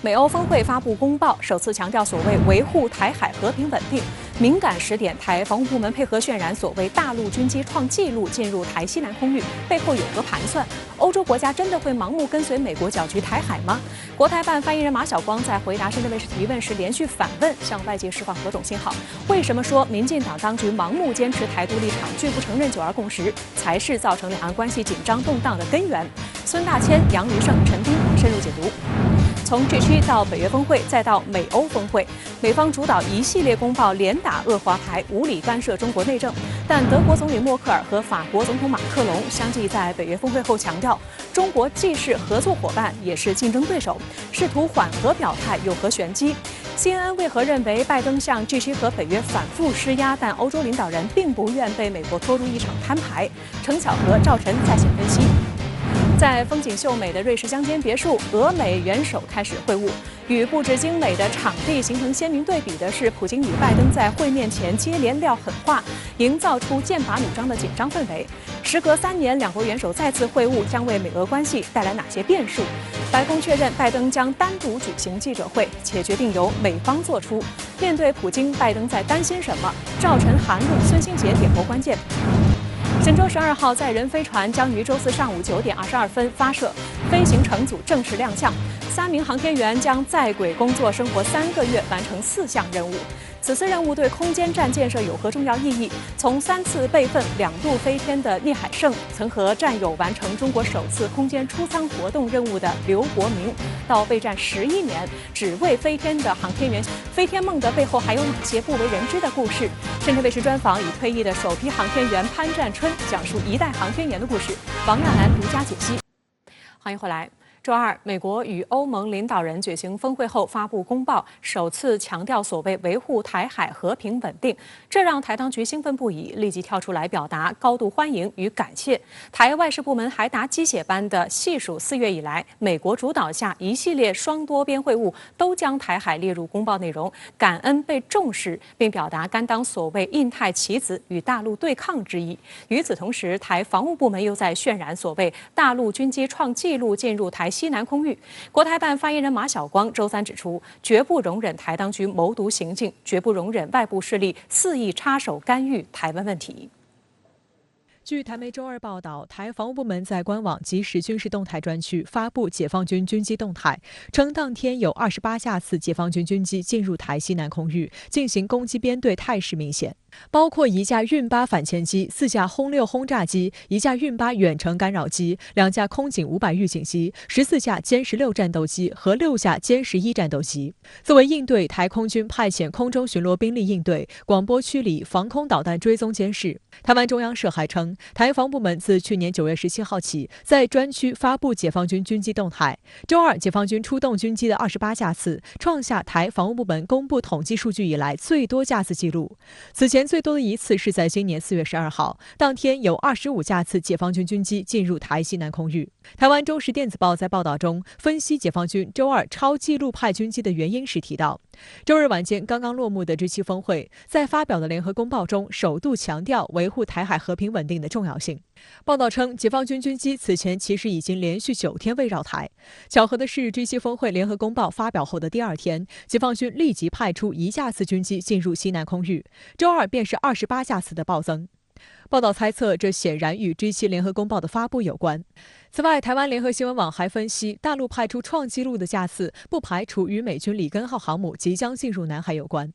美欧峰会发布公报，首次强调所谓维护台海和平稳定。敏感时点，台防务部门配合渲染所谓大陆军机创纪录进入台西南空域，背后有何盘算？欧洲国家真的会盲目跟随美国搅局台海吗？国台办发言人马晓光在回答深圳卫视提问时连续反问，向外界释放何种信号？为什么说民进党当局盲目坚持台独立场，拒不承认9·2共识，才是造成两岸关系紧张动荡的根源？孙大千、杨余胜、陈斌深入解读。从G7到北约峰会，再到美欧峰会，美方主导一系列公报，连打恶华台，无理干涉中国内政。但德国总理默克尔和法国总统马克龙相继在北约峰会后强调，中国既是合作伙伴，也是竞争对手，试图缓和表态有何玄机？CNN 为何认为拜登向G7和北约反复施压，但欧洲领导人并不愿被美国拖入一场摊牌？程巧和赵晨在线分析。在风景秀美的瑞士乡间别墅，俄美元首开始会晤。与布置精美的场地形成鲜明对比的是，普京与拜登在会面前接连撂狠话，营造出剑拔弩张的紧张氛围。时隔3年，两国元首再次会晤，将为美俄关系带来哪些变数？白宫确认，拜登将单独举行记者会，且决定由美方做出。面对普京，拜登在担心什么？赵晨、韩露、孙兴杰点拨关键。神舟12号载人飞船将于周四上午9点22分发射，飞行乘组正式亮相。3名航天员将在轨工作生活3个月，完成4项任务。此次任务对空间站建设有何重要意义？从3次备份2度飞天的聂海胜，曾和战友完成中国首次空间出舱活动任务的刘国明，到备战11年只为飞天的航天员，飞天梦的背后还有哪些不为人知的故事？深圳卫视专访已退役的首批航天员潘占春，讲述一代航天员的故事。王亚楠独家解析。欢迎回来。周二，美国与欧盟领导人举行峰会后发布公报，首次强调所谓维护台海和平稳定，这让台当局兴奋不已，立即跳出来表达高度欢迎与感谢。台外事部门还答鸡血般的细数4月以来，美国主导下一系列双多边会晤都将台海列入公报内容，感恩被重视，并表达甘当所谓印太棋子与大陆对抗之意。与此同时，台防务部门又在渲染所谓大陆军机创纪录进入台西南空域。国台办发言人马晓光周三指出，绝不容忍台当局谋独行径，绝不容忍外部势力肆意插手干预台湾问题。据台媒周二报道，台防务部门在官网即时军事动态专区发布解放军军机动态，称当天有28架次解放军军机进入台西南空域，进行攻击编队态势明显，包括1架运8反潜机、4架轰6轰炸机、1架运8远程干扰机、2架空警500预警机、14架歼16战斗机和6架歼11战斗机。作为应对，台空军派遣空中巡逻兵力应对、广播驱离、防空导弹追踪监视。台湾中央社还称，台防部门自去年9月17号起，在专区发布解放军军机动态。周二，解放军出动军机的28架次，创下台防务部门公布统计数据以来最多架次记录。此前最多的一次是在今年4月12号，当天有25架次解放军军机进入台西南空域。台湾中时电子报在报道中分析解放军周二超纪录派军机的原因时提到，周日晚间刚刚落幕的G7峰会，在发表的联合公报中首度强调维护台海和平稳定的重要性。报道称，解放军军机此前其实已经连续9天围绕台。巧合的是，G7峰会联合公报发表后的第2天，解放军立即派出1架次军机进入西南空域，周二便是28架次的暴增。报道猜测，这显然与G7联合公报的发布有关。此外，台湾联合新闻网还分析，大陆派出创纪录的架次，不排除与美军里根号航母即将进入南海有关。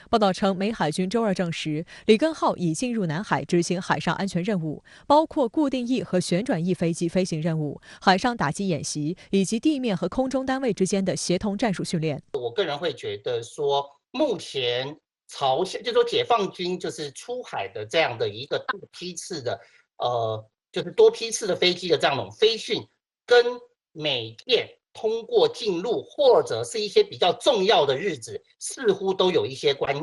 报道称，美海军周二证实，里根号已进入南海执行海上安全任务，包括固定翼和旋转翼飞机飞行任务、海上打击演习以及地面和空中单位之间的协同战术训练。我个人会觉得说，目前朝鲜就说解放军就是出海的这样的一个大批次的就是多批次的飞机的这样一种飞训，跟美舰通过进入或者是一些比较重要的日子，似乎都有一些关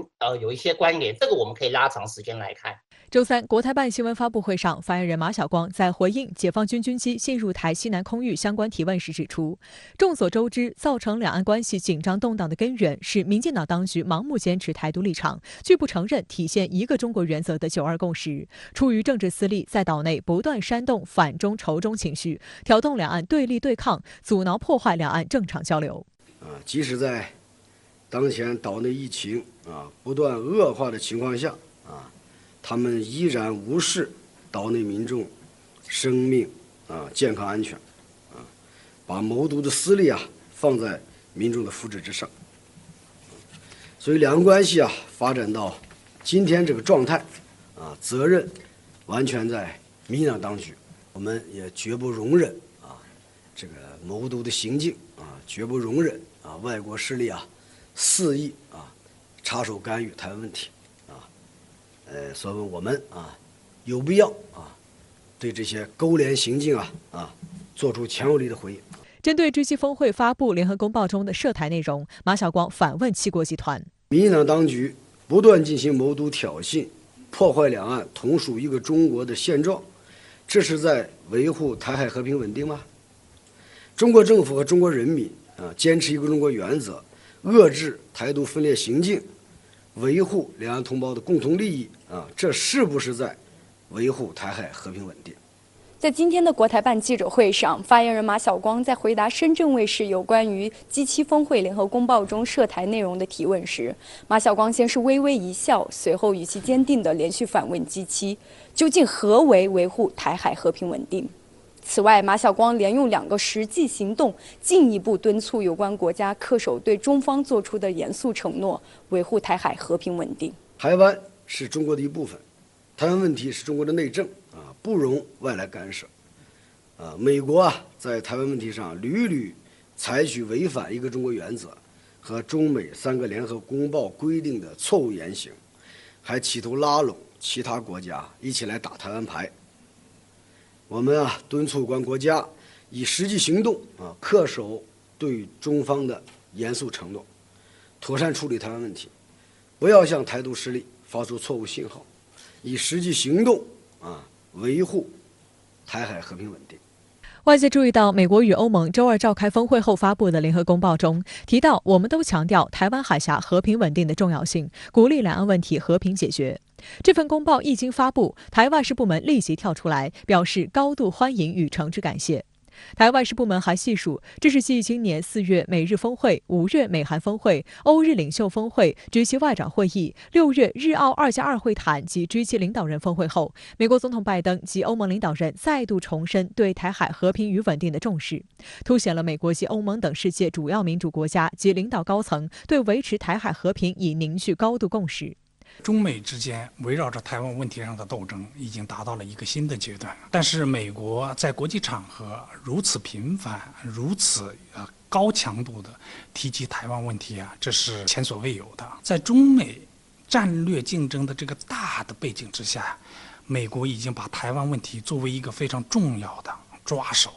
联，这个我们可以拉长时间来看。周三，国台办新闻发布会上，发言人马晓光在回应解放军军机进入台西南空域相关提问时指出，众所周知，造成两岸关系紧张动荡的根源是民进党当局盲目坚持台独立场，拒不承认体现一个中国原则的9·2共识，出于政治私利，在岛内不断煽动反中仇中情绪，挑动两岸对立对抗，阻挠破坏两岸正常交流。即使在当前岛内疫情不断恶化的情况下他们依然无视岛内民众生命健康安全把谋独的私利放在民众的福祉之上。所以两岸关系发展到今天这个状态责任完全在民进党当局，我们也绝不容忍这个谋独的行径绝不容忍外国势力肆意插手干预台湾问题所以我们有必要对这些勾连行径做出强有力的回应。针对 G7 峰会发布联合公报中的涉台内容，马晓光反问七国集团：民进党当局不断进行谋独挑衅，破坏两岸同属一个中国的现状，这是在维护台海和平稳定吗？中国政府和中国人民坚持一个中国原则，遏制台独分裂行径，维护两岸同胞的共同利益这是不是在维护台海和平稳定？在今天的国台办记者会上，发言人马晓光在回答深圳卫视有关于 G7 峰会联合公报中涉台内容的提问时，马晓光先是微微一笑，随后语气坚定地连续反问 G7 究竟何为维护台海和平稳定。此外，马晓光连用2个实际行动，进一步敦促有关国家恪守对中方作出的严肃承诺，维护台海和平稳定。台湾是中国的一部分，台湾问题是中国的内政不容外来干涉。美国在台湾问题上屡屡采取违反一个中国原则和中美3个联合公报规定的错误言行，还企图拉拢其他国家一起来打台湾牌。我们敦促有关国家以实际行动恪守对中方的严肃承诺，妥善处理台湾问题，不要向台独势力发出错误信号，以实际行动维护台海和平稳定。外界注意到，美国与欧盟周二召开峰会后发布的联合公报中提到，我们都强调台湾海峡和平稳定的重要性，鼓励两岸问题和平解决。这份公报一经发布，台外事部门立即跳出来表示高度欢迎与诚挚感谢。台外事部门还细数，这是继今年4月美日峰会、5月美韩峰会、欧日领袖峰会、G7外长会议、6月日澳2+2会谈及G7领导人峰会后，美国总统拜登及欧盟领导人再度重申对台海和平与稳定的重视，凸显了美国及欧盟等世界主要民主国家及领导高层对维持台海和平已凝聚高度共识。中美之间围绕着台湾问题上的斗争已经达到了一个新的阶段，但是美国在国际场合如此频繁、如此高强度的提及台湾问题这是前所未有的。在中美战略竞争的这个大的背景之下，美国已经把台湾问题作为一个非常重要的抓手，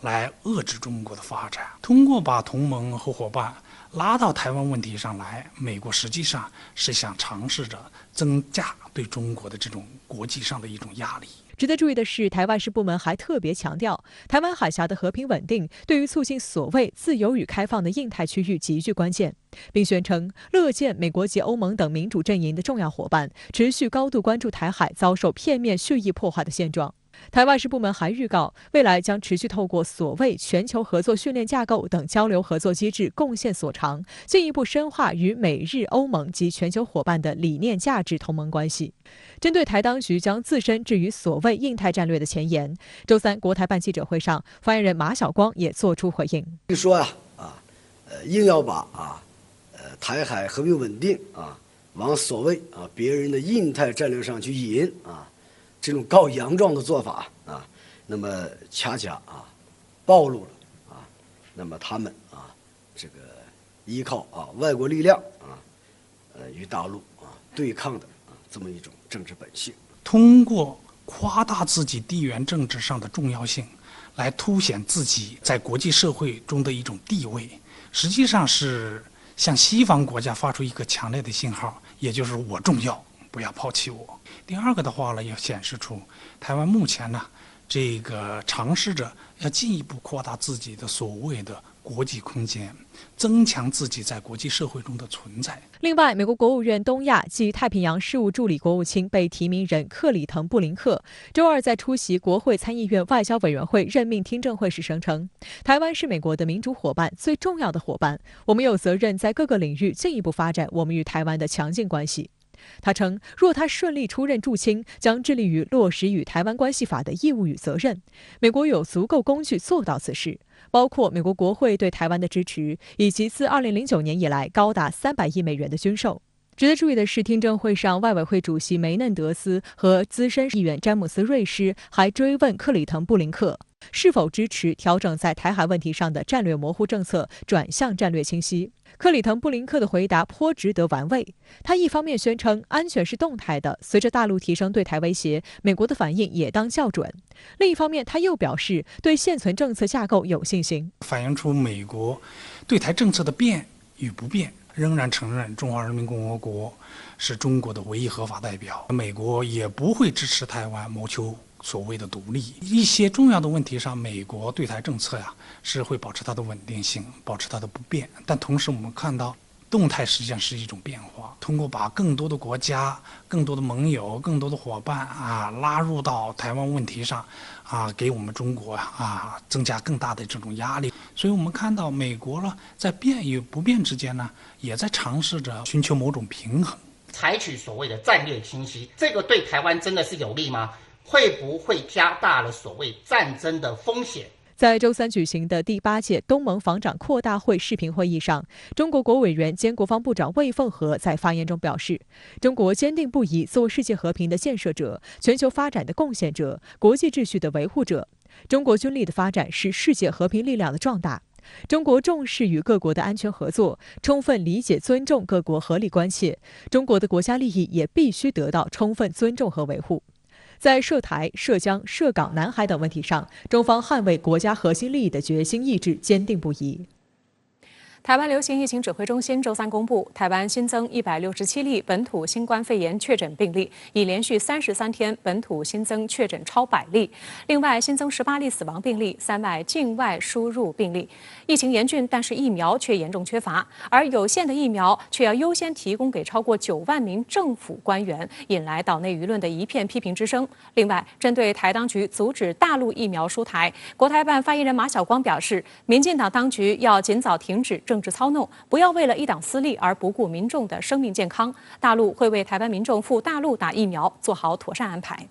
来遏制中国的发展。通过把同盟和伙伴拉到台湾问题上来，美国实际上是想尝试着增加对中国的这种国际上的一种压力。值得注意的是，台外事部门还特别强调，台湾海峡的和平稳定对于促进所谓自由与开放的印太区域极具关键，并宣称乐见美国及欧盟等民主阵营的重要伙伴持续高度关注台海遭受片面蓄意破坏的现状。台外事部门还预告，未来将持续透过所谓全球合作训练架构等交流合作机制贡献所长，进一步深化与美日欧盟及全球伙伴的理念价值同盟关系。针对台当局将自身置于所谓印太战略的前沿，周三国台办记者会上，发言人马晓光也作出回应。说硬要把台海和平稳定往所谓别人的印太战略上去引这种告洋状的做法那么恰恰暴露了那么他们这个依靠外国力量与大陆对抗的这么一种政治本性。通过夸大自己地缘政治上的重要性，来凸显自己在国际社会中的一种地位，实际上是向西方国家发出一个强烈的信号，也就是我重要，不要抛弃我。第二个的话呢，也显示出台湾目前呢，这个尝试着要进一步扩大自己的所谓的国际空间，增强自己在国际社会中的存在。另外，美国国务院东亚及太平洋事务助理国务卿被提名人克里滕布林克周二在出席国会参议院外交委员会任命听证会时声称，台湾是美国的民主伙伴，最重要的伙伴，我们有责任在各个领域进一步发展我们与台湾的强劲关系。他称，若他顺利出任驻青，将致力于落实与台湾关系法的义务与责任。美国有足够工具做到此事，包括美国国会对台湾的支持，以及自2009年以来高达300亿美元的军售。值得注意的是，听证会上，外委会主席梅嫩德斯和资深议员詹姆斯·瑞士还追问克里滕布林克是否支持调整在台海问题上的战略模糊政策，转向战略清晰。克里滕布林克的回答颇值得玩味。他一方面宣称安全是动态的，随着大陆提升对台威胁，美国的反应也当校准；另一方面，他又表示对现存政策架构有信心，反映出美国对台政策的变与不变，仍然承认中华人民共和国是中国的唯一合法代表，美国也不会支持台湾谋求所谓的独立。一些重要的问题上，美国对台政策是会保持它的稳定性，保持它的不变。但同时我们看到动态实际上是一种变化，通过把更多的国家、更多的盟友、更多的伙伴拉入到台湾问题上给我们中国增加更大的这种压力。所以我们看到美国在变与不变之间也在尝试着寻求某种平衡，采取所谓的战略清晰，这个对台湾真的是有利吗？会不会加大了所谓战争的风险？在周三举行的第8届东盟防长扩大会视频会议上，中国国委员兼国防部长魏凤和在发言中表示，中国坚定不移做世界和平的建设者、全球发展的贡献者、国际秩序的维护者。中国军力的发展是世界和平力量的壮大。中国重视与各国的安全合作，充分理解尊重各国合理关切，中国的国家利益也必须得到充分尊重和维护。在涉台、涉疆、涉港、南海等问题上，中方捍卫国家核心利益的决心意志坚定不移。台湾流行疫情指挥中心周三公布，台湾新增167例本土新冠肺炎确诊病例，已连续33天本土新增确诊超100例。另外新增18例死亡病例，3例境外输入病例。疫情严峻，但是疫苗却严重缺乏，而有限的疫苗却要优先提供给超过9万名政府官员，引来岛内舆论的一片批评之声。另外，针对台当局阻止大陆疫苗输台，国台办发言人马晓光表示，民进党当局要尽早停止政治操弄，不要为了一党私利而不顾民众的生命健康。大陆会为台湾民众赴大陆打疫苗做好妥善安排。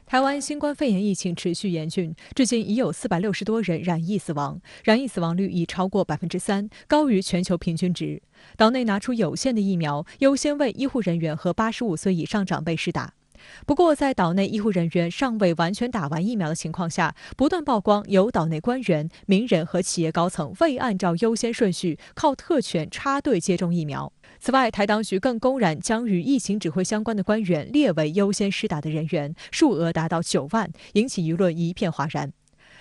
台湾新冠肺炎疫情持续严峻，至今已有460多人染疫死亡，染疫死亡率已超过3%，高于全球平均值。岛内拿出有限的疫苗，优先为医护人员和85岁以上长辈施打。不过，在岛内医护人员尚未完全打完疫苗的情况下，不断曝光有岛内官员、名人和企业高层未按照优先顺序靠特权插队接种疫苗。此外，台当局更公然将与疫情指挥相关的官员列为优先施打的人员，数额达到9万，引起舆论一片哗然。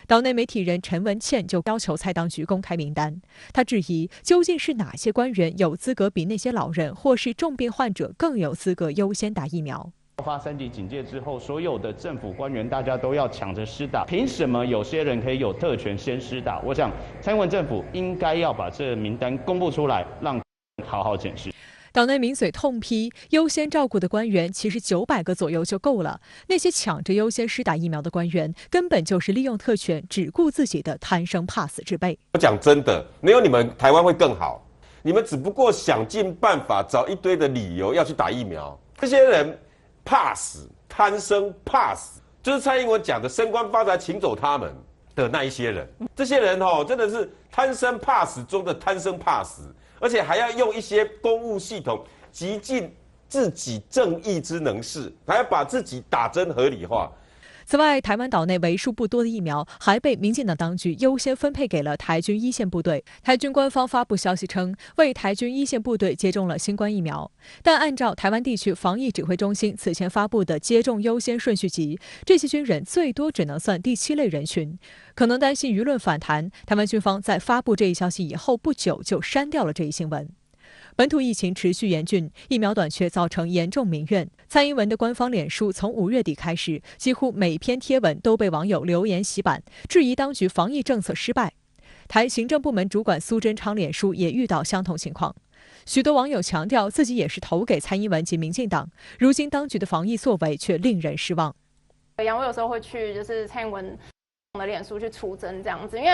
岛内媒体人陈文茜就要求蔡当局公开名单，他质疑究竟是哪些官员有资格比那些老人或是重病患者更有资格优先打疫苗。发3级警戒之后，所有的政府官员大家都要抢着施打，凭什么有些人可以有特权先施打？我想蔡英文政府应该要把这名单公布出来，让好好检视。岛内名嘴痛批，优先照顾的官员其实900个左右就够了，那些抢着优先施打疫苗的官员，根本就是利用特权只顾自己的贪生怕死之辈。我讲真的，没有你们台湾会更好，你们只不过想尽办法找一堆的理由要去打疫苗，这些人怕死，贪生怕死，就是蔡英文讲的升官发财请走他们的那一些人。这些人真的是贪生怕死中的贪生怕死，而且还要用一些公务系统极尽自己正义之能事，还要把自己打针合理化。此外，台湾岛内为数不多的疫苗还被民进党当局优先分配给了台军一线部队。台军官方发布消息称，为台军一线部队接种了新冠疫苗，但按照台湾地区防疫指挥中心此前发布的接种优先顺序集，这些军人最多只能算第7类人群。可能担心舆论反弹，台湾军方在发布这一消息以后不久就删掉了这一新闻。本土疫情持续严峻，疫苗短缺造成严重民怨。蔡英文的官方脸书从5月底开始，几乎每篇贴文都被网友留言洗版，质疑当局防疫政策失败。台行政部门主管苏贞昌脸书也遇到相同情况。许多网友强调自己也是投给蔡英文及民进党，如今当局的防疫作为却令人失望。我有时候会去就是蔡英文的脸书去出征这样子，因为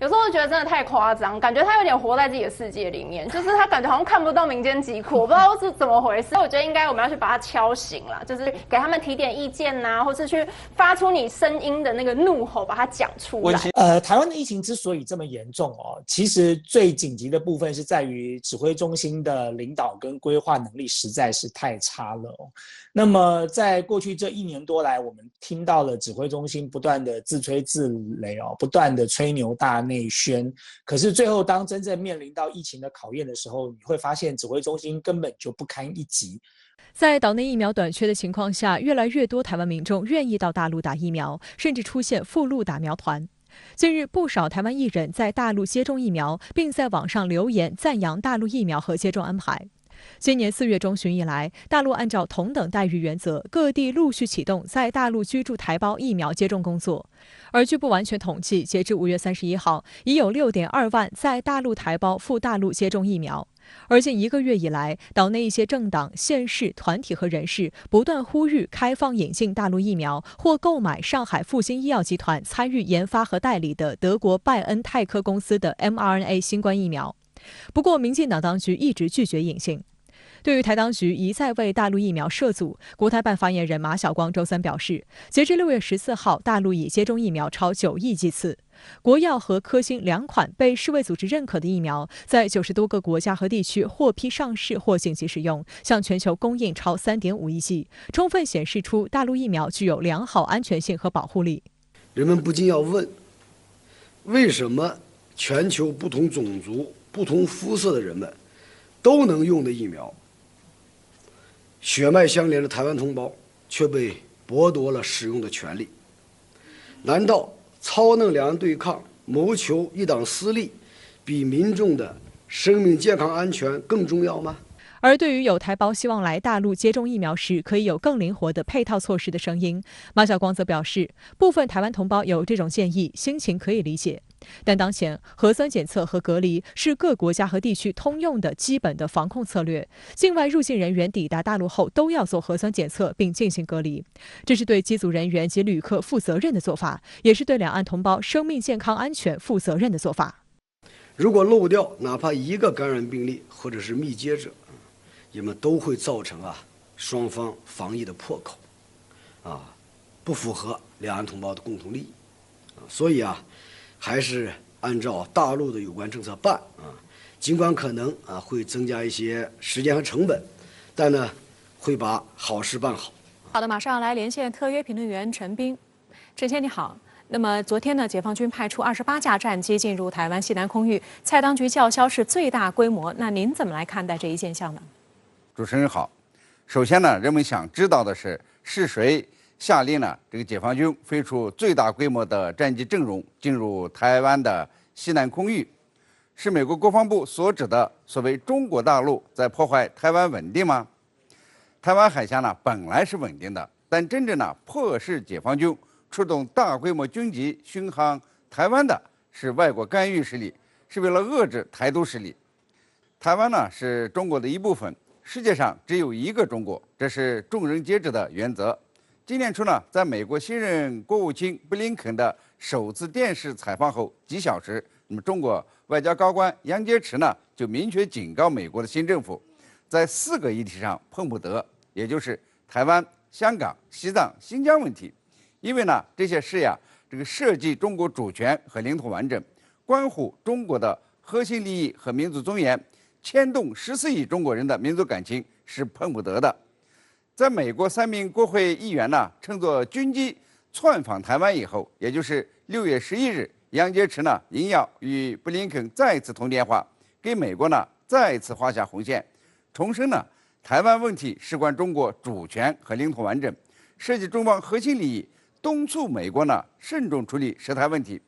有时候觉得真的太夸张，感觉他有点活在自己的世界里面，就是他感觉好像看不到民间疾苦，我不知道是怎么回事。我觉得应该我们要去把他敲醒了，就是给他们提点意见呐，或是去发出你声音的那个怒吼，把它讲出来。台湾的疫情之所以这么严重哦，其实最紧急的部分是在于指挥中心的领导跟规划能力实在是太差了哦。那么在过去这1年多来，我们听到了指挥中心不断的自吹自擂哦，不断的吹牛大内宣。可是最后当真正面临到疫情的考验的时候，你会发现指挥中心根本就不堪一击。在岛内疫苗短缺的情况下，越来越多台湾民众愿意到大陆打疫苗，甚至出现赴陆打苗团。近日，不少台湾艺人在大陆接种疫苗，并在网上留言赞扬大陆疫苗和接种安排。今年4月中旬以来，大陆按照同等待遇原则，各地陆续启动在大陆居住台胞疫苗接种工作。而据不完全统计，截至5月31号，已有6.2万在大陆台胞赴大陆接种疫苗。而近1个月以来，岛内一些政党、县市、团体和人士不断呼吁开放引进大陆疫苗，或购买上海复星医药集团参与研发和代理的德国拜恩泰克公司的 mRNA 新冠疫苗。不过，民进党当局一直拒绝引进。对于台当局一再为大陆疫苗涉阻，国台办发言人马晓光周三表示，截至6月14号，大陆已接种疫苗超9亿剂次。国药和科兴2款被世卫组织认可的疫苗，在90多个国家和地区获批上市或紧急使用，向全球供应超3.5亿剂，充分显示出大陆疫苗具有良好安全性和保护力。人们不禁要问，为什么全球不同种族、不同肤色的人们都能用的疫苗，血脉相连的台湾同胞却被剥夺了使用的权利？难道操弄两岸对抗、谋求一党私利，比民众的生命健康安全更重要吗？而对于有台胞希望来大陆接种疫苗时可以有更灵活的配套措施的声音，马晓光则表示，部分台湾同胞有这种建议，心情可以理解。但当前核酸检测和隔离是各国家和地区通用的基本的防控策略，境外入境人员抵达大陆后都要做核酸检测并进行隔离，这是对机组人员及旅客负责任的做法，也是对两岸同胞生命健康安全负责任的做法。如果漏掉哪怕一个感染病例或者是密接者，也们都会造成双方防疫的破口，不符合两岸同胞的共同利益，所以还是按照大陆的有关政策办尽管可能会增加一些时间和成本，但呢会把好事办好。好的，马上来连线特约评论员陈斌。陈先你好。那么昨天呢，解放军派出28架战机进入台湾西南空域，蔡当局叫嚣是最大规模，那您怎么来看待这一现象呢？主持人好，首先呢，人们想知道的是谁下令了这个解放军飞出最大规模的战机阵容进入台湾的西南空域？是美国国防部所指的所谓中国大陆在破坏台湾稳定吗？台湾海峡呢本来是稳定的，但真正迫使解放军出动大规模军机巡航台湾的是外国干预势力，是为了遏制台独势力。台湾呢是中国的一部分。世界上只有一个中国，这是众人皆知的原则。今年初呢，在美国新任国务卿布林肯的首次电视采访后几小时，那么中国外交高官杨洁篪呢就明确警告美国的新政府，在4个议题上碰不得，也就是台湾、香港、西藏、新疆问题，因为呢这些事这个涉及中国主权和领土完整，关乎中国的核心利益和民族尊严。牵动14亿中国人的民族感情是碰不得的。在美国3名国会议员乘坐军机窜访台湾以后，也就是6月11日，杨洁篪应邀与布林肯再次通电话，给美国再次画下红线，重申台湾问题事关中国主权和领土完整，涉及中方核心利益，敦促美国慎重处理涉台问题。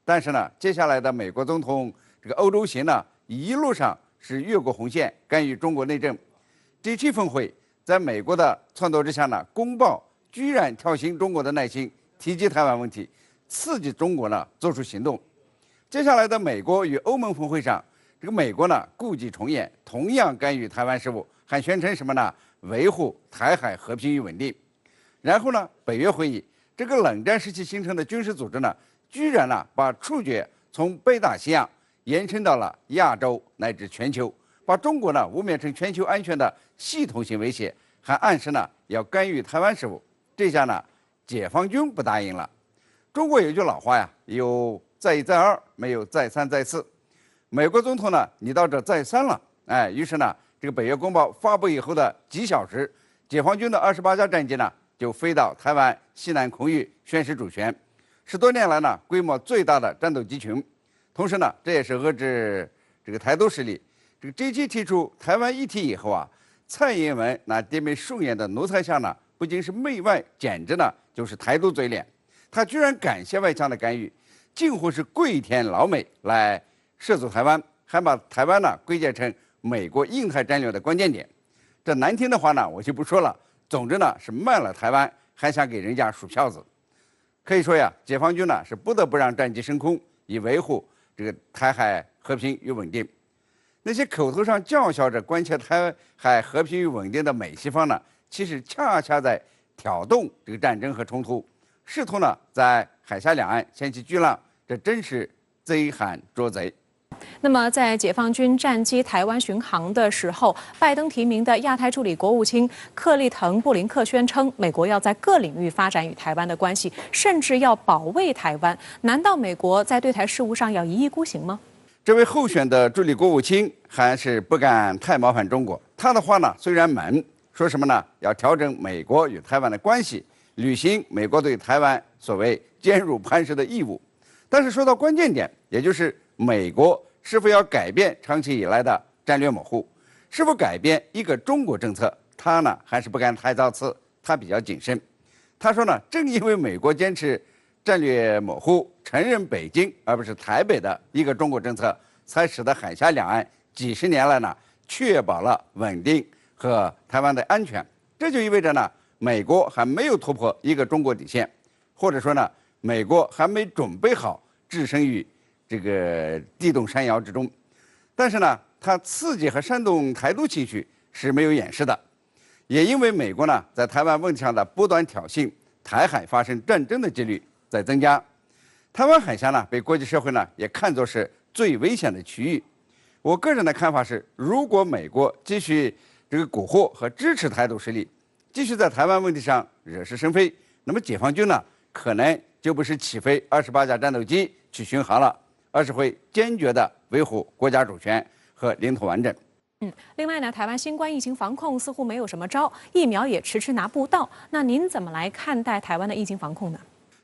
但是接下来的美国总统这个欧洲行一路上是越过红线，干预中国内政。G7峰会在美国的撺掇之下公报居然挑衅中国的耐心，提及台湾问题，刺激中国做出行动。接下来的美国与欧盟峰会上，这个美国呢故伎重演，同样干预台湾事务，还宣称什么呢？维护台海和平与稳定。然后呢，北约会议，这个冷战时期形成的军事组织呢，居然呢把触觉从北大西洋延伸到了亚洲乃至全球，把中国呢污蔑成全球安全的系统性威胁，还暗示呢要干预台湾事务。这下呢，解放军不答应了。中国有句老话呀，有再一再二，没有再三再四。美国总统呢，你到这再三了，于是呢，这个北约公报发布以后的几小时，解放军的28架战机呢就飞到台湾西南空域宣示主权，10多年来呢规模最大的战斗机群。同时呢，这也是遏制这个台独势力。这个 G7 提出台湾议题以后啊，蔡英文那低眉顺眼的奴才相呢，不仅是媚外，简直呢就是台独嘴脸。他居然感谢外强的干预，近乎是跪舔老美来涉足台湾，还把台湾呢归结成美国印太战略的关键点。这难听的话呢，我就不说了。总之呢，是卖了台湾，还想给人家数票子。可以说呀，解放军呢是不得不让战机升空，以维护这个台海和平与稳定。那些口头上叫嚣着关切台海和平与稳定的美西方呢，其实恰恰在挑动这个战争和冲突，试图呢在海峡两岸掀起巨浪，这真是贼喊捉贼。那么，在解放军战机台湾巡航的时候，拜登提名的亚太助理国务卿克利滕·布林克宣称，美国要在各领域发展与台湾的关系，甚至要保卫台湾。难道美国在对台事务上要一意孤行吗？这位候选的助理国务卿还是不敢太冒犯中国。他的话呢虽然猛，说什么呢？要调整美国与台湾的关系，履行美国对台湾所谓坚如磐石的义务。但是说到关键点，也就是美国是否要改变长期以来的战略模糊，是否改变一个中国政策，他呢还是不敢太造次，他比较谨慎。他说呢，正因为美国坚持战略模糊，承认北京而不是台北的一个中国政策，才使得海峡两岸几十年来呢确保了稳定和台湾的安全。这就意味着呢，美国还没有突破一个中国底线，或者说呢，美国还没准备好置身于这个地动山摇之中。但是呢，它刺激和煽动台独情绪是没有掩饰的。也因为美国呢在台湾问题上的不断挑衅，台海发生战争的几率在增加。台湾海峡呢被国际社会呢也看作是最危险的区域。我个人的看法是，如果美国继续这个蛊惑和支持台独势力，继续在台湾问题上惹是生非，那么解放军呢可能就不是起飞28架战斗机去巡航了，而是会坚决地维护国家主权和领土完整。另外呢，台湾新冠疫情防控似乎没有什么招，疫苗也迟迟拿不到。那您怎么来看待台湾的疫情防控呢？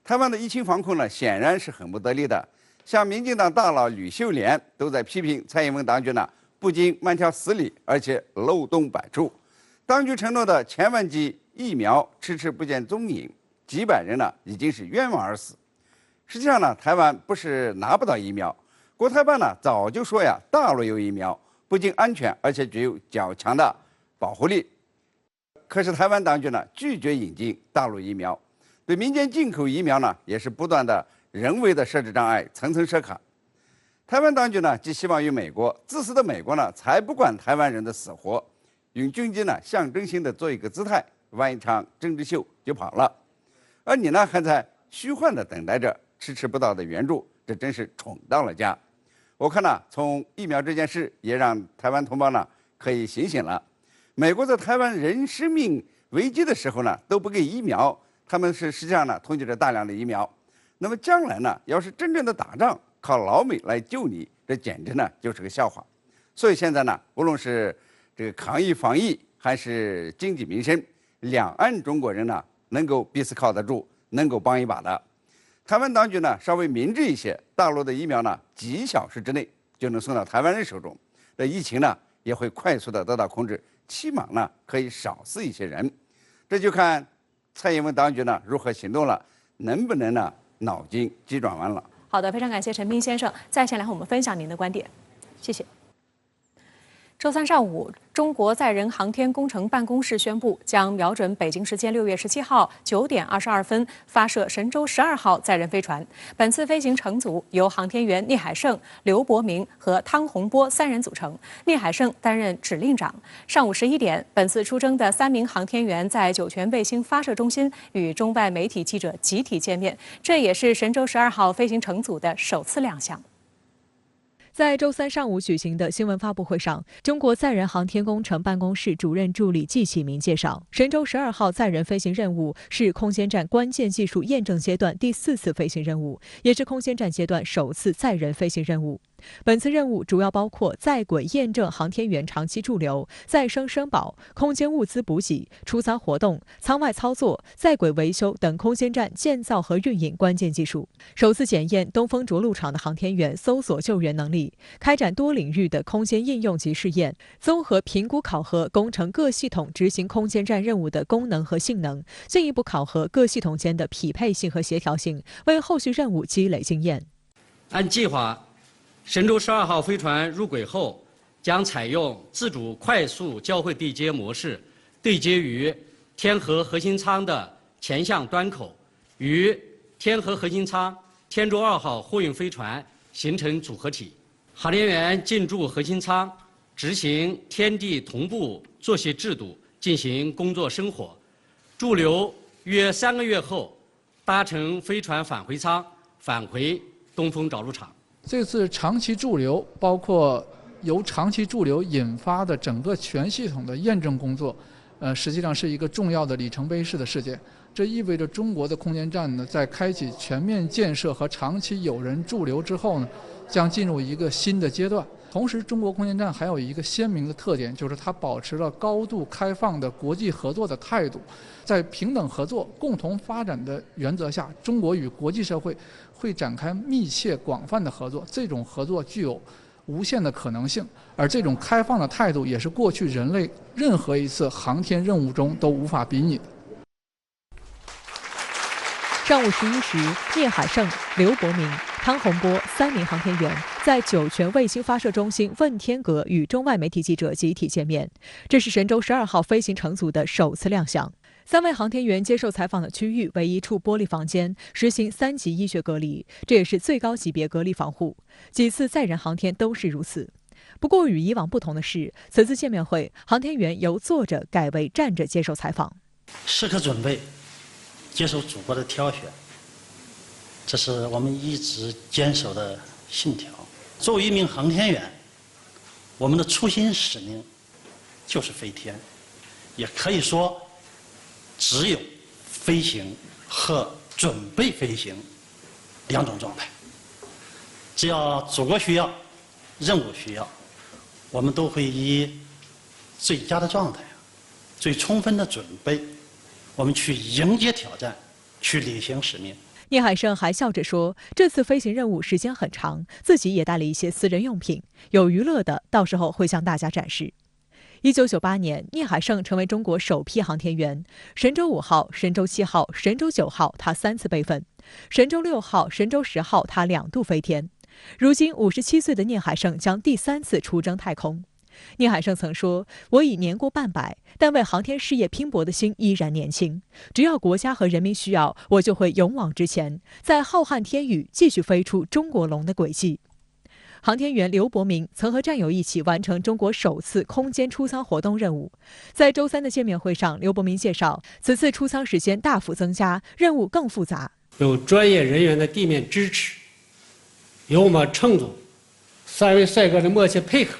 台湾的疫情防控呢，显然是很不得力的。像民进党大佬吕秀莲都在批评蔡英文当局呢，不仅慢条斯理，而且漏洞百出。当局承诺的1000万剂疫苗迟迟不见踪影，几百人呢已经是冤枉而死。实际上呢，台湾不是拿不到疫苗，国台办呢早就说呀，大陆有疫苗，不仅安全，而且具有较强的保护力。可是台湾当局呢拒绝引进大陆疫苗，对民间进口疫苗呢也是不断的人为的设置障碍，层层设卡。台湾当局呢寄希望于美国，自私的美国呢才不管台湾人的死活，用军机呢象征性的做一个姿态，玩一场政治秀就跑了。而你呢还在虚幻的等待着迟迟不到的援助，这真是宠到了家。我看呢，从疫苗这件事也让台湾同胞呢可以醒醒了。美国在台湾人生命危机的时候呢都不给疫苗，他们是实际上呢囤积着大量的疫苗。那么将来呢，要是真正的打仗，靠老美来救你，这简直呢就是个笑话。所以现在呢，无论是这个抗疫防疫还是经济民生，两岸中国人呢能够彼此靠得住，能够帮一把的。台湾当局呢稍微明智一些，大陆的疫苗呢几小时之内就能送到台湾人手中，这疫情呢也会快速的得到控制，起码呢可以少死一些人。这就看蔡英文当局呢如何行动了，能不能呢脑筋急转弯了。好的，非常感谢陈斌先生在线来和我们分享您的观点，谢谢。周三上午，中国载人航天工程办公室宣布，将瞄准北京时间6月17号9点22分发射神舟12号载人飞船。本次飞行乘组由航天员聂海胜、刘伯明和汤洪波3人组成，聂海胜担任指令长。上午11点，本次出征的3名航天员在酒泉卫星发射中心与中外媒体记者集体见面，这也是神舟12号飞行乘组的首次亮相。在周三上午举行的新闻发布会上，中国载人航天工程办公室主任助理季启明介绍，神舟12号载人飞行任务是空间站关键技术验证阶段第4次飞行任务，也是空间站阶段首次载人飞行任务。本次任务主要包括在轨验证航天员长期驻留、再生生保、空间物资补给、出舱活动、舱外操作、在轨维修等空间站建造和运营关键技术，首次检验东风着陆场的航天员搜索救援能力，开展多领域的空间应用及试验，综合评估考核工程各系统执行空间站任务的功能和性能，进一步考核各系统间的匹配性和协调性，为后续任务积累经验。按计划，神舟12号飞船入轨后，将采用自主快速交会对接模式，对接于天河核心舱的前向端口，与天河核心舱天舟2号货运飞船形成组合体。航天员进驻核心舱，执行天地同步作息制度，进行工作生活。驻留约3个月后，搭乘飞船返回舱返回东风着陆场。这次长期驻留包括由长期驻留引发的整个全系统的验证工作，实际上是一个重要的里程碑式的事件。这意味着中国的空间站呢，在开启全面建设和长期有人驻留之后呢，将进入一个新的阶段。同时，中国空间站还有一个鲜明的特点，就是它保持了高度开放的国际合作的态度。在平等合作、共同发展的原则下，中国与国际社会会展开密切广泛的合作。这种合作具有无限的可能性，而这种开放的态度也是过去人类任何一次航天任务中都无法比拟的。上午11时，聂海胜、刘伯明、汤洪波3名航天员在酒泉卫星发射中心问天阁与中外媒体记者集体见面，这是神舟12号飞行乘组的首次亮相。3位航天员接受采访的区域为一处玻璃房间，实行3级医学隔离，这也是最高级别隔离防护。几次载人航天都是如此。不过与以往不同的是，此次见面会，航天员由坐着改为站着接受采访。时刻准备接受祖国的挑选，这是我们一直坚守的信条。作为一名航天员，我们的初心使命就是飞天，也可以说只有飞行和准备飞行2种状态。只要祖国需要，任务需要，我们都会以最佳的状态、最充分的准备，我们去迎接挑战，去履行使命。聂海胜还笑着说，这次飞行任务时间很长，自己也带了一些私人用品，有娱乐的，到时候会向大家展示。1998年，聂海胜成为中国首批航天员，神舟5号、神舟7号、神舟9号他3次备份，神舟6号、神舟10号他2度飞天。如今57岁的聂海胜将第3次出征太空。聂海胜曾说，我已年过半百，但为航天事业拼搏的心依然年轻，只要国家和人民需要，我就会勇往直前，在浩瀚天宇继续飞出中国龙的轨迹。航天员刘伯明曾和战友一起完成中国首次空间出舱活动任务。在周三的见面会上，刘伯明介绍，此次出舱时间大幅增加，任务更复杂，有专业人员的地面支持，有我们乘组3位帅哥的默契配合，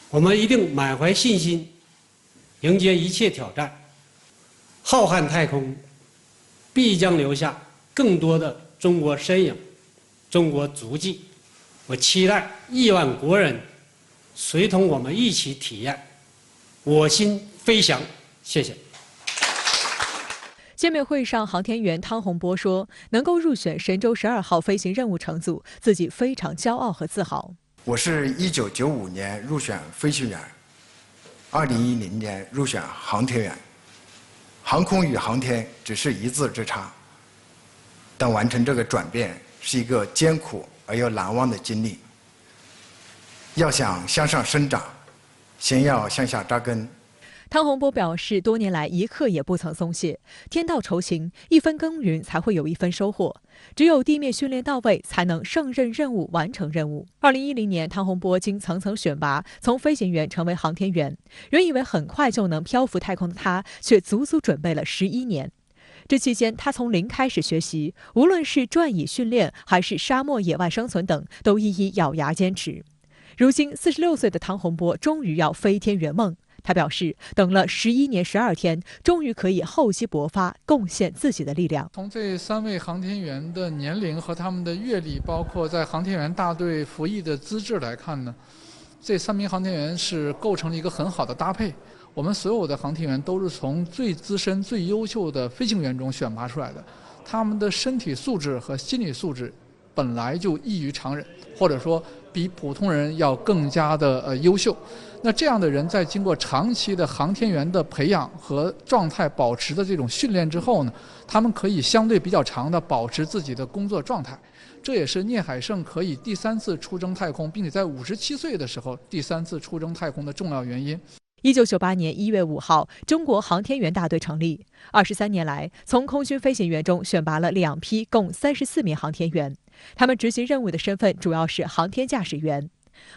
我们一定满怀信心，迎接一切挑战。浩瀚太空必将留下更多的中国身影、中国足迹。我期待亿万国人随同我们一起体验我心飞翔。谢谢。见面会上，航天员汤洪波说，能够入选神舟12号飞行任务乘组，自己非常骄傲和自豪。我是1995年入选飞行员，2010年入选航天员。航空与航天只是一字之差，但完成这个转变是一个艰苦而又难忘的经历。要想向上生长，先要向下扎根。汤洪波表示，多年来一刻也不曾松懈，天道酬勤，一分耕耘才会有一分收获。只有地面训练到位，才能胜任任务，完成任务。2010年，汤洪波经层层选拔，从飞行员成为航天员。原以为很快就能漂浮太空的他，却足足准备了11年。这期间，他从零开始学习，无论是转椅训练，还是沙漠野外生存等，都一一咬牙坚持。如今，46岁的汤洪波终于要飞天圆梦。他表示，等了11年12天，终于可以厚积薄发，贡献自己的力量。从这3位航天员的年龄和他们的阅历，包括在航天员大队服役的资质来看呢，这3名航天员是构成了一个很好的搭配。我们所有的航天员都是从最资深、最优秀的飞行员中选拔出来的，他们的身体素质和心理素质本来就异于常人，或者说比普通人要更加的优秀。那这样的人在经过长期的航天员的培养和状态保持的这种训练之后呢，他们可以相对比较长的保持自己的工作状态。这也是聂海胜可以第3次出征太空，并且在57岁的时候第3次出征太空的重要原因。1998年1月5号，中国航天员大队成立。23年来，从空军飞行员中选拔了2批，共34名航天员。他们执行任务的身份主要是航天驾驶员。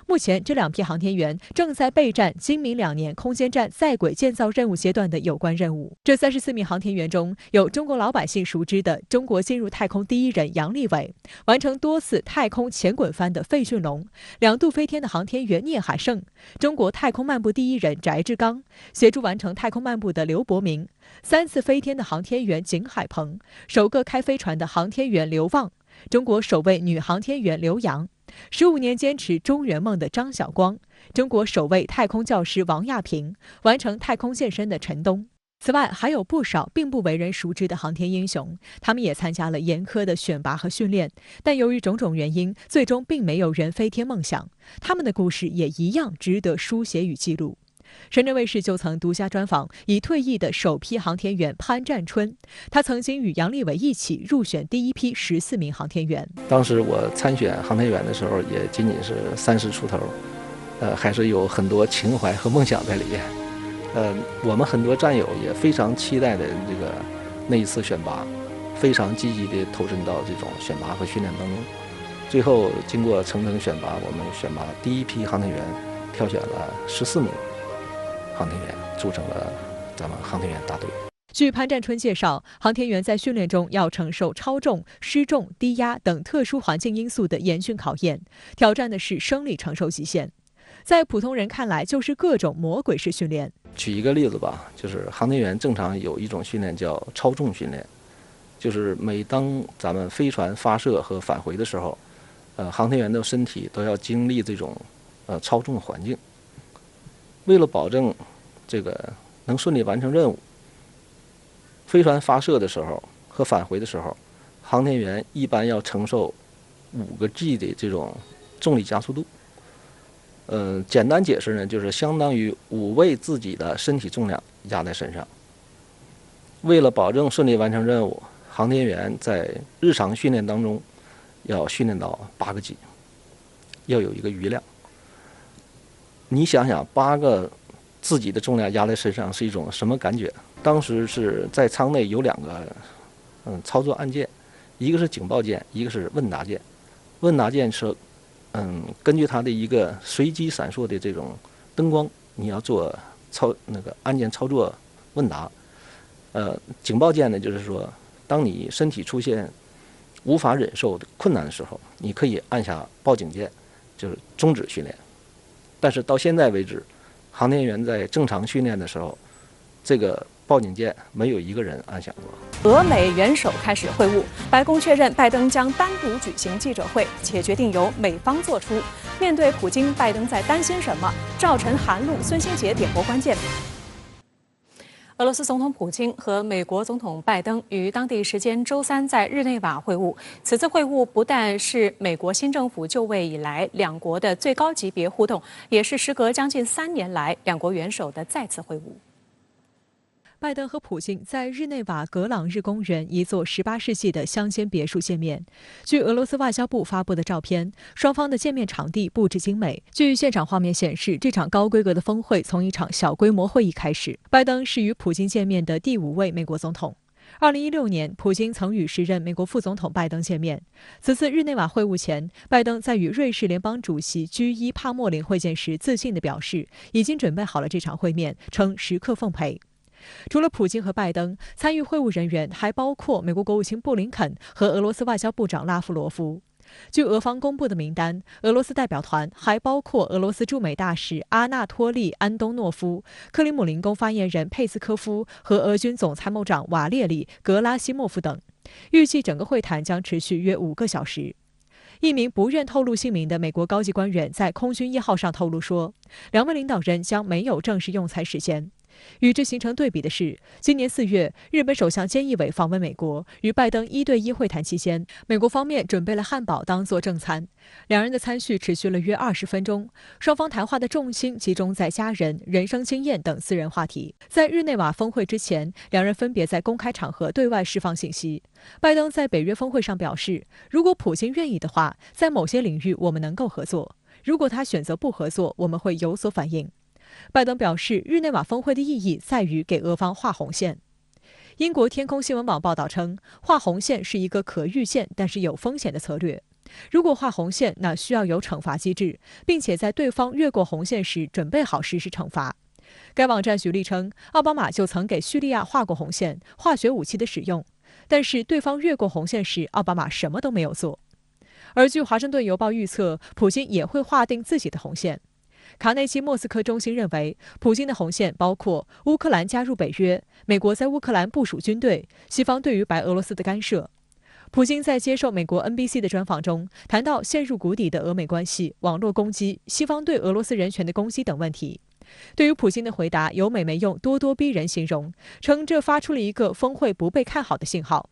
目前，这2批航天员正在备战今明2年空间站在轨建造任务阶段的有关任务。这34名航天员中，有中国老百姓熟知的中国进入太空第1人杨利伟，完成多次太空前滚翻的费俊龙，2度飞天的航天员聂海胜，中国太空漫步第1人翟志刚，协助完成太空漫步的刘伯明，3次飞天的航天员景海鹏，首个开飞船的航天员刘旺，中国首位女航天员刘洋，15年坚持中圆梦的张晓光，中国首位太空教师王亚平，完成太空健身的陈东。此外，还有不少并不为人熟知的航天英雄，他们也参加了严苛的选拔和训练，但由于种种原因，最终并没有人飞天梦想。他们的故事也一样值得书写与记录。深圳卫视就曾独家专访已退役的首批航天员潘占春，他曾经与杨利伟一起入选第1批14名航天员。当时我参选航天员的时候，也仅仅是30出头，还是有很多情怀和梦想在里面。我们很多战友也非常期待的那一次选拔，非常积极地投身到这种选拔和训练当中。最后经过层层选拔，我们选拔第1批航天员，挑选了14名航天员，组成了咱们航天员大队。据潘占春介绍，航天员在训练中要承受超重、失重、低压等特殊环境因素的严峻考验，挑战的是生理承受极限。在普通人看来，就是各种魔鬼式训练。举一个例子吧，就是航天员正常有一种训练叫超重训练，就是每当咱们飞船发射和返回的时候，航天员的身体都要经历这种超重的环境。为了保证这个能顺利完成任务，飞船发射的时候和返回的时候，航天员一般要承受5个G 的这种重力加速度。简单解释呢，就是相当于5位自己的身体重量压在身上。为了保证顺利完成任务，航天员在日常训练当中要训练到8个G，要有一个余量。你想想，8个自己的重量压在身上是一种什么感觉？当时是在舱内有2个操作按键，一个是警报键，一个是问答键。问答键是根据它的一个随机闪烁的这种灯光，你要做按键操作问答。警报键呢，就是说，当你身体出现无法忍受的困难的时候，你可以按下报警键，就是终止训练。但是到现在为止，航天员在正常训练的时候，这个报警键没有一个人按响过。俄美元首开始会晤，白宫确认拜登将单独举行记者会，且决定由美方做出。面对普京，拜登在担心什么？赵晨、韩露、孙兴杰点拨关键。俄罗斯总统普京和美国总统拜登于当地时间周3在日内瓦会晤。此次会晤不但是美国新政府就位以来两国的最高级别互动，也是时隔将近3年来两国元首的再次会晤。拜登和普京在日内瓦格朗日公园一座18世纪的乡间别墅见面。据俄罗斯外交部发布的照片，双方的见面场地布置精美。据现场画面显示，这场高规格的峰会从一场小规模会议开始。拜登是与普京见面的第5位美国总统。2016年，普京曾与时任美国副总统拜登见面。此次日内瓦会晤前，拜登在与瑞士联邦主席居伊·帕莫林会见时，自信地表示已经准备好了这场会面，称时刻奉陪。除了普京和拜登，参与会晤人员还包括美国国务卿布林肯和俄罗斯外交部长拉夫罗夫。据俄方公布的名单，俄罗斯代表团还包括俄罗斯驻美大使阿纳托利·安东诺夫、克里姆林宫发言人佩斯科夫和俄军总参谋长瓦列里·格拉西莫夫等。预计整个会谈将持续约5个小时。一名不愿透露姓名的美国高级官员在空军1号上透露说，两位领导人将没有正式用餐时间。与之形成对比的是，今年4月，日本首相菅义伟访问美国，与拜登1对1会谈期间，美国方面准备了汉堡当作正餐。两人的餐叙持续了约20分钟，双方谈话的重心集中在家人、人生经验等私人话题。在日内瓦峰会之前，两人分别在公开场合对外释放信息。拜登在北约峰会上表示，如果普京愿意的话，在某些领域我们能够合作；如果他选择不合作，我们会有所反应。拜登表示，日内瓦峰会的意义在于给俄方画红线。英国天空新闻网报道称，画红线是一个可预见但是有风险的策略。如果画红线，那需要有惩罚机制，并且在对方越过红线时准备好实施惩罚。该网站举例称，奥巴马就曾给叙利亚画过红线，化学武器的使用，但是对方越过红线时，奥巴马什么都没有做。而据华盛顿邮报预测，普京也会划定自己的红线。卡内基莫斯科中心认为，普京的红线包括乌克兰加入北约、美国在乌克兰部署军队、西方对于白俄罗斯的干涉。普京在接受美国 NBC 的专访中谈到陷入谷底的俄美关系、网络攻击、西方对俄罗斯人权的攻击等问题。对于普京的回答，有美媒用咄咄逼人形容，称这发出了一个峰会不被看好的信号。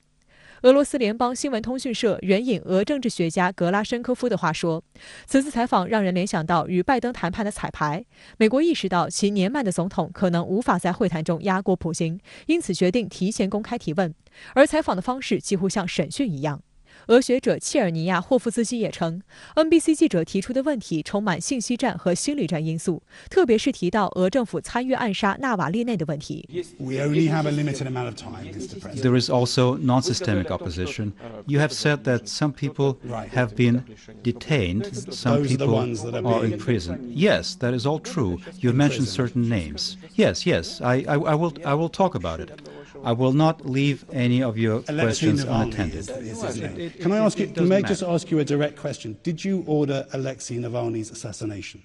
俄罗斯联邦新闻通讯社援引俄政治学家格拉申科夫的话说，此次采访让人联想到与拜登谈判的彩排。美国意识到其年迈的总统可能无法在会谈中压过普京，因此决定提前公开提问，而采访的方式几乎像审讯一样。俄学者切尔尼亚霍夫斯基也称 ，NBC 记者提出的问题充满信息战和心理战因素，特别是提到俄政府参与暗杀纳瓦利内的问题。There is also non-systemic opposition. You have said that some people have been detained, some people are in prison. Yes, that is all true. You mentioned certain names. Yes, I will talk about it. I will not leave any of your questions unattended. Can I ask you? May I just ask you a direct question? Did you order Alexei Navalny's assassination?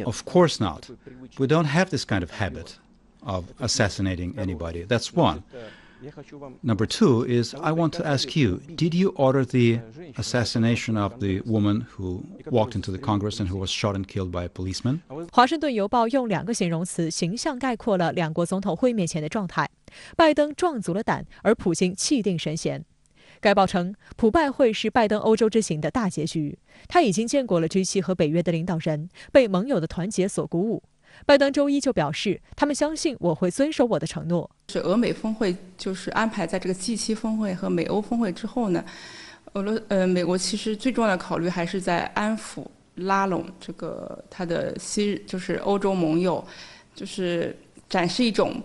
Of course not. We don't have this kind of habit of assassinating anybody. That's one. Number two is, I want to ask you, did you order the assassination of the woman who walked into the Congress and who was shot and killed by a policeman? 华盛顿邮报用2个形容词形象概括了两国总统会面前的状态：拜登壮足了胆，而普京气定神闲。该报称，普拜会是拜登欧洲之行的大结局。他已经见过了 G7 和北约的领导人，被盟友的团结所鼓舞。拜登周一就表示，他们相信我会遵守我的承诺。是俄美峰会就是安排在这个 G7 峰会和美欧峰会之后呢，美国其实最重要的考虑还是在安抚拉拢这个他的就是欧洲盟友，就是展示一种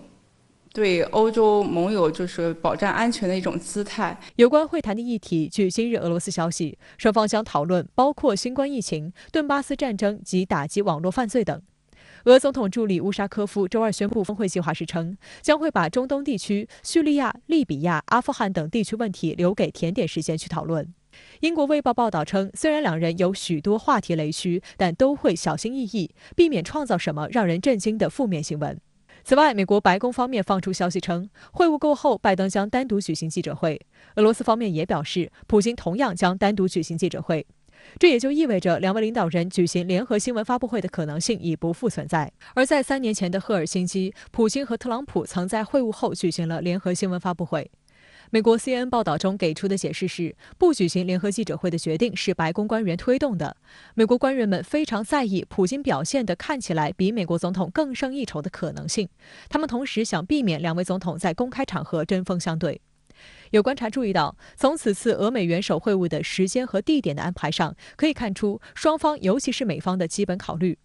对欧洲盟友就是保障安全的一种姿态。有关会谈的议题，据今日俄罗斯消息，双方将讨论包括新冠疫情、顿巴斯战争及打击网络犯罪等。俄总统助理乌沙科夫周二宣布峰会计划时称，将会把中东地区、叙利亚、利比亚、阿富汗等地区问题留给甜点时间去讨论。英国卫报报道称，虽然两人有许多话题雷区，但都会小心翼翼，避免创造什么让人震惊的负面新闻。此外，美国白宫方面放出消息称，会晤过后，拜登将单独举行记者会。俄罗斯方面也表示，普京同样将单独举行记者会。这也就意味着两位领导人举行联合新闻发布会的可能性已不复存在。而在3年前的赫尔辛基，普京和特朗普曾在会晤后举行了联合新闻发布会。美国 CNN 报道中给出的解释是，不举行联合记者会的决定是白宫官员推动的。美国官员们非常在意普京表现的看起来比美国总统更胜一筹的可能性，他们同时想避免两位总统在公开场合针锋相对。有观察注意到，从此次俄美元首会晤的时间和地点的安排上，可以看出双方尤其是美方的基本考虑。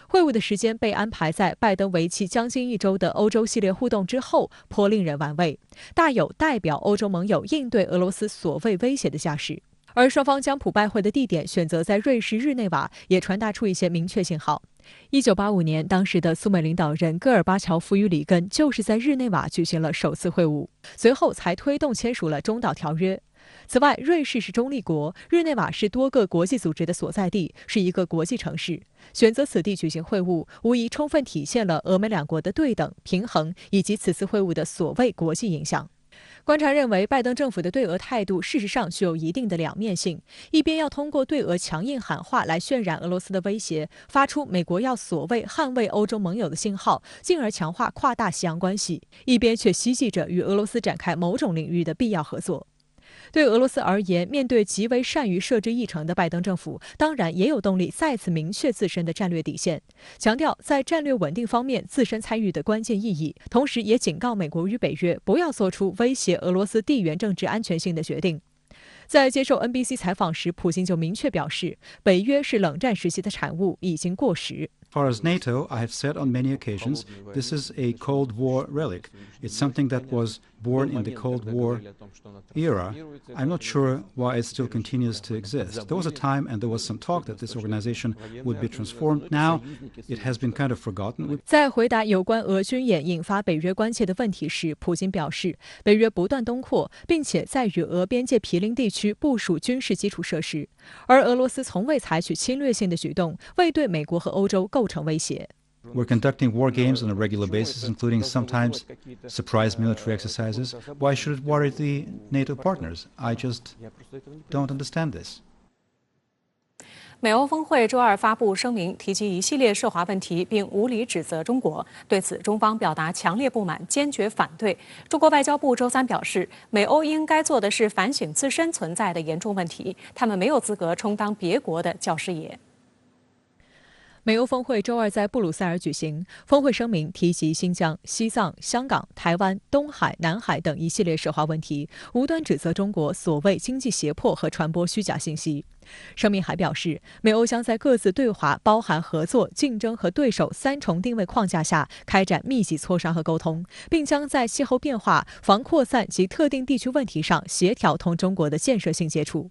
会晤的时间被安排在拜登为期将近1周的欧洲系列互动之后，颇令人玩味，大有代表欧洲盟友应对俄罗斯所谓威胁的架势。而双方将普拜会的地点选择在瑞士日内瓦，也传达出一些明确信号。1985年，当时的苏美领导人戈尔巴乔夫与里根就是在日内瓦举行了首次会晤，随后才推动签署了中导条约。此外，瑞士是中立国，日内瓦是多个国际组织的所在地，是一个国际城市。选择此地举行会晤，无疑充分体现了俄美两国的对等、平衡以及此次会晤的所谓国际影响。观察认为，拜登政府的对俄态度事实上具有一定的两面性，一边要通过对俄强硬喊话来渲染俄罗斯的威胁，发出美国要所谓捍卫欧洲盟友的信号，进而强化跨大西洋关系；一边却希冀着与俄罗斯展开某种领域的必要合作。对俄罗斯而言，面对极为善于设置议程的拜登政府，当然也有动力再次明确自身的战略底线，强调在战略稳定方面自身参与的关键意义，同时也警告美国与北约不要做出威胁俄罗斯地缘政治安全性的决定。在接受 NBC 采访时，普京就明确表示，北约是冷战时期的产物，已经过时。As far as NATO, I have said on many occasions, this is a Cold War relic. It's something that was born in the Cold War era. I'm not sure why it still continues to exist. There was a time and there was some talk that this organization would be transformed. Now, it has been kind of forgotten. 在回答有关俄军演引发北约关切的问题时，普京表示，北约不断东扩，并且在与俄边界毗邻地区部署军事基础设施，而俄罗斯从未采取侵略性的举动，未对美国和欧洲构成威胁。We're conducting war games on a regular basis, including sometimes surprise military exercises. Why should it worry the NATO partners? I just don't understand this. 美欧峰会周二发布声明，提及一系列涉华问题，并无理指责中国。对此，中方表达强烈不满，坚决反对。中国外交部周三表示，美欧应该做的是反省自身存在的严重问题，他们没有资格充当别国的教师爷。美欧峰会周二在布鲁塞尔举行，峰会声明提及新疆、西藏、香港、台湾、东海、南海等一系列涉华问题，无端指责中国所谓经济胁迫和传播虚假信息。声明还表示，美欧将在各自对华、包含合作、竞争和对手三重定位框架下开展密集磋商和沟通，并将在气候变化、防扩散及特定地区问题上协调同中国的建设性接触。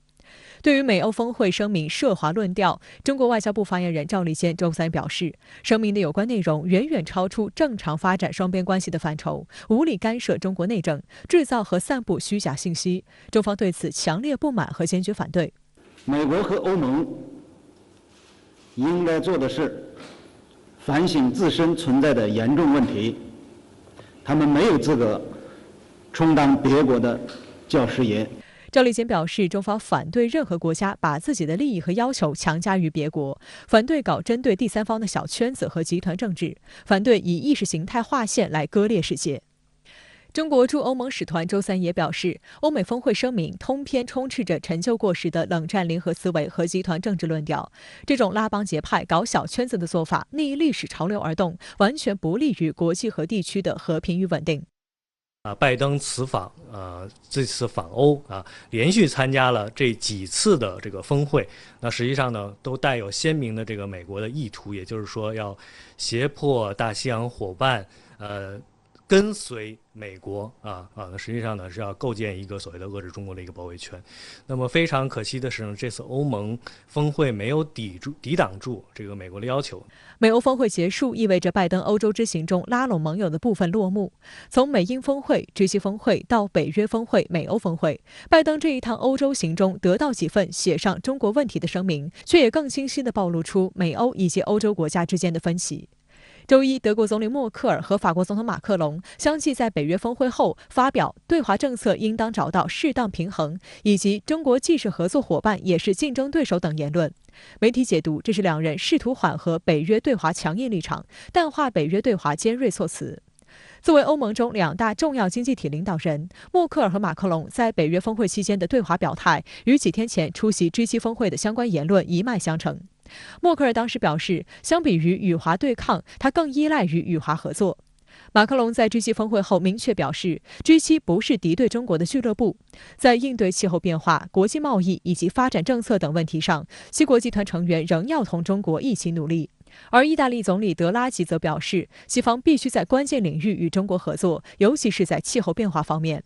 对于美欧峰会声明涉华论调，中国外交部发言人赵立坚周三表示，声明的有关内容远远超出正常发展双边关系的范畴，无理干涉中国内政，制造和散布虚假信息。中方对此强烈不满和坚决反对。美国和欧盟应该做的是反省自身存在的严重问题，他们没有资格充当别国的教师爷。赵立坚表示，中方反对任何国家把自己的利益和要求强加于别国，反对搞针对第三方的小圈子和集团政治，反对以意识形态划线来割裂世界。中国驻欧盟使团周三也表示，欧美峰会声明通篇充斥着陈旧过时的冷战联合思维和集团政治论调，这种拉帮结派、搞小圈子的做法逆历史潮流而动，完全不利于国际和地区的和平与稳定。拜登这次访欧连续参加了这几次的这个峰会，那实际上呢都带有鲜明的这个美国的意图，也就是说要胁迫大西洋伙伴跟随美国那实际上呢是要构建一个所谓的遏制中国的一个包围圈。那么非常可惜的是呢，这次欧盟峰会没有抵挡住这个美国的要求。美欧峰会结束意味着拜登欧洲之行中拉拢盟友的部分落幕。从美英峰会、G7峰会到北约峰会、美欧峰会，拜登这一趟欧洲行中得到几份写上中国问题的声明，却也更清晰地暴露出美欧以及欧洲国家之间的分歧。周一，德国总理默克尔和法国总统马克龙相继在北约峰会后发表对华政策应当找到适当平衡，以及中国既是合作伙伴也是竞争对手等言论。媒体解读这是两人试图缓和北约对华强硬立场，淡化北约对华尖锐措辞。作为欧盟中2大重要经济体领导人，默克尔和马克龙在北约峰会期间的对华表态，与几天前出席 G7 峰会的相关言论一脉相承。默克尔当时表示，相比于与华对抗，他更依赖于与华合作。马克龙在 G7 峰会后明确表示 ，G7 不是敌对中国的俱乐部，在应对气候变化、国际贸易以及发展政策等问题上，七国集团成员仍要同中国一起努力。而意大利总理德拉吉则表示，西方必须在关键领域与中国合作，尤其是在气候变化方面。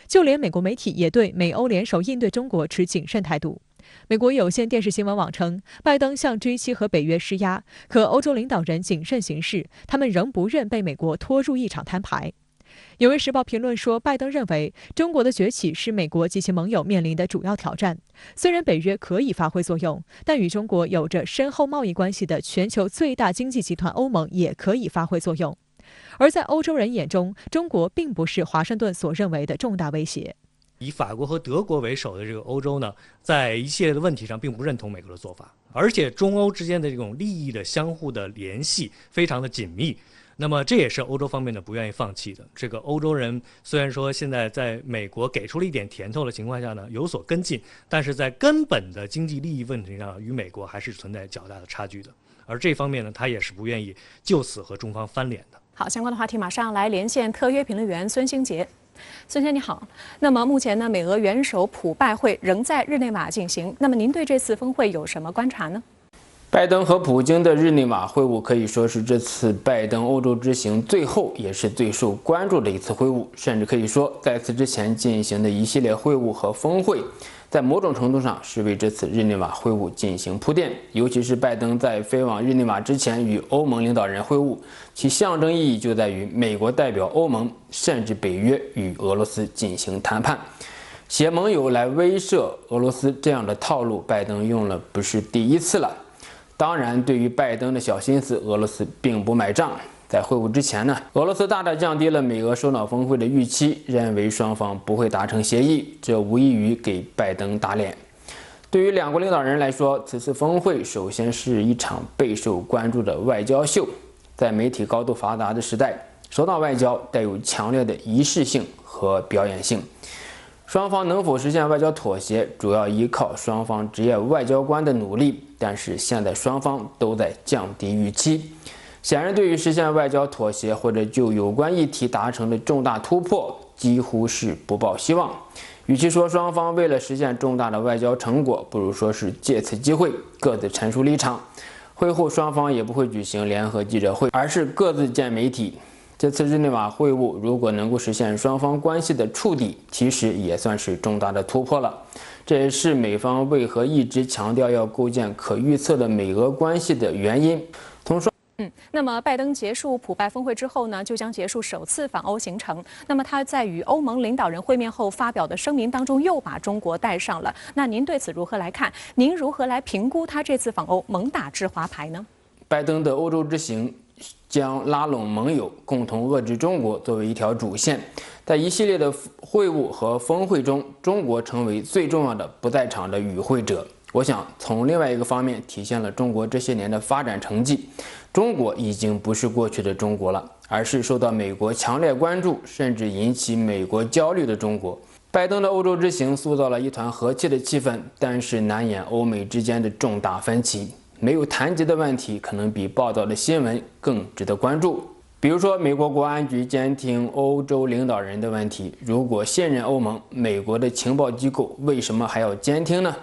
就连美国媒体也对美欧联手应对中国持谨慎态度。美国有线电视新闻网称，拜登向 G7 和北约施压，可欧洲领导人谨慎行事，他们仍不愿被美国拖入一场摊牌。《纽约时报》评论说，拜登认为中国的崛起是美国及其盟友面临的主要挑战。虽然北约可以发挥作用，但与中国有着深厚贸易关系的全球最大经济集团欧盟也可以发挥作用。而在欧洲人眼中，中国并不是华盛顿所认为的重大威胁。以法国和德国为首的这个欧洲呢，在一系列的问题上并不认同美国的做法，而且中欧之间的这种利益的相互的联系非常的紧密。那么这也是欧洲方面的不愿意放弃的。这个欧洲人虽然说现在在美国给出了一点甜头的情况下呢，有所跟进，但是在根本的经济利益问题上，与美国还是存在较大的差距的。而这方面呢，他也是不愿意就此和中方翻脸的。好，相关的话题马上来连线特约评论员孙兴杰。孙先生你好，那么目前呢，美俄元首普拜会仍在日内瓦进行，那么您对这次峰会有什么观察呢？拜登和普京的日内瓦会晤可以说是这次拜登欧洲之行最后也是最受关注的一次会晤，甚至可以说在此之前进行的一系列会晤和峰会，在某种程度上是为这次日内瓦会晤进行铺垫。尤其是拜登在飞往日内瓦之前与欧盟领导人会晤，其象征意义就在于美国代表欧盟甚至北约与俄罗斯进行谈判，携盟友来威慑俄罗斯，这样的套路拜登用了不是第一次了。当然，对于拜登的小心思，俄罗斯并不买账。在会晤之前呢，俄罗斯大大降低了美俄首脑峰会的预期，认为双方不会达成协议，这无异于给拜登打脸。对于两国领导人来说，此次峰会首先是一场备受关注的外交秀。在媒体高度发达的时代，首脑外交带有强烈的仪式性和表演性。双方能否实现外交妥协，主要依靠双方职业外交官的努力，但是现在双方都在降低预期。显然，对于实现外交妥协或者就有关议题达成的重大突破，几乎是不抱希望。与其说双方为了实现重大的外交成果，不如说是借此机会各自陈述立场。会后双方也不会举行联合记者会，而是各自见媒体。这次日内瓦会晤如果能够实现双方关系的触底，其实也算是重大的突破了。这也是美方为何一直强调要构建可预测的美俄关系的原因。那么拜登结束普拜峰会之后呢，就将结束首次访欧行程。那么他在与欧盟领导人会面后发表的声明当中，又把中国带上了。那您对此如何来看？您如何来评估他这次访欧猛打制华牌呢？拜登的欧洲之行将拉拢盟友，共同遏制中国作为一条主线。在一系列的会晤和峰会中，中国成为最重要的不在场的与会者。我想从另外一个方面体现了中国这些年的发展成绩。中国已经不是过去的中国了，而是受到美国强烈关注，甚至引起美国焦虑的中国。拜登的欧洲之行塑造了一团和气的气氛，但是难掩欧美之间的重大分歧。没有谈及的问题可能比报道的新闻更值得关注。比如说美国国安局监听欧洲领导人的问题，如果信任欧盟，美国的情报机构为什么还要监听呢？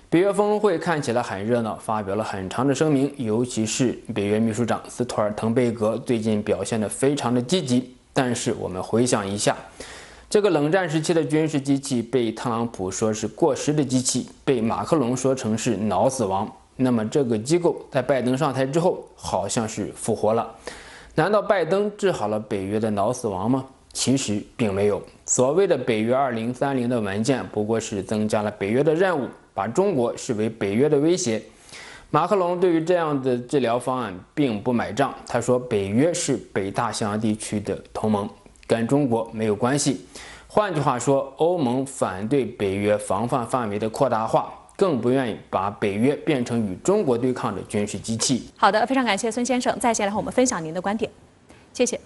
北约峰会看起来很热闹，发表了很长的声明，尤其是北约秘书长斯托尔滕贝格最近表现得非常的积极。但是我们回想一下，这个冷战时期的军事机器被特朗普说是过时的机器，被马克龙说成是脑死亡。那么这个机构在拜登上台之后好像是复活了。难道拜登治好了北约的脑死亡吗？其实并没有。所谓的北约2030的文件不过是增加了北约的任务，把中国视为北约的威胁。马克龙对于这样的治疗方案并不买账，他说北约是北大西洋地区的同盟，跟中国没有关系。换句话说，欧盟反对北约防范范围的扩大化，更不愿意把北约变成与中国对抗的军事机器。好的，非常感谢孙先生在线来和我们分享您的观点，谢谢。